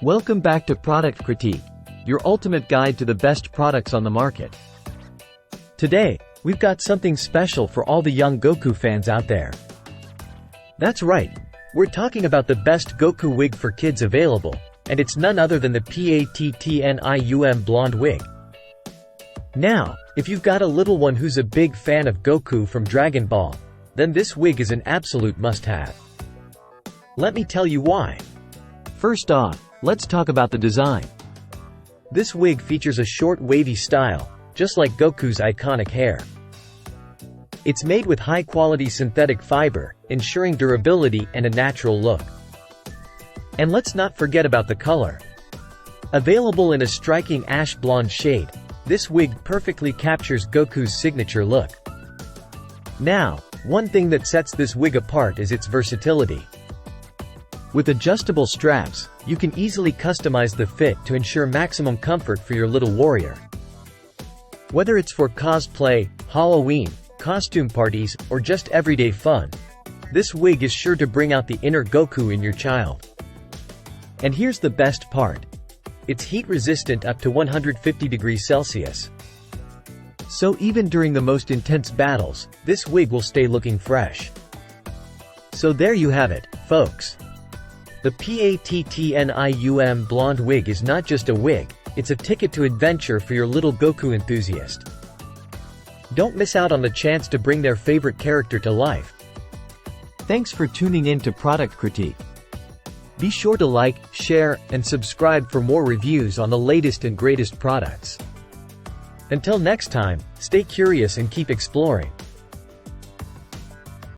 Welcome back to Product Critique, your ultimate guide to the best products on the market. Today, we've got something special for all the young Goku fans out there. That's right, we're talking about the best Goku wig for kids available, and it's none other than the PATTNIUM blonde wig. Now, if you've got a little one who's a big fan of Goku from Dragon Ball, then this wig is an absolute must-have. Let me tell you why. First off, let's talk about the design. This wig features a short wavy style, just like Goku's iconic hair. It's made with high-quality synthetic fiber, ensuring durability and a natural look. And let's not forget about the color. Available in a striking ash blonde shade, this wig perfectly captures Goku's signature look. Now, one thing that sets this wig apart is its versatility. With adjustable straps, you can easily customize the fit to ensure maximum comfort for your little warrior. Whether it's for cosplay, Halloween, costume parties, or just everyday fun, this wig is sure to bring out the inner Goku in your child. And here's the best part. It's heat-resistant up to 150 degrees Celsius. So even during the most intense battles, this wig will stay looking fresh. So there you have it, folks. The PATTNIUM blonde wig is not just a wig, it's a ticket to adventure for your little Goku enthusiast. Don't miss out on the chance to bring their favorite character to life. Thanks for tuning in to Product Critique. Be sure to like, share, and subscribe for more reviews on the latest and greatest products. Until next time, stay curious and keep exploring.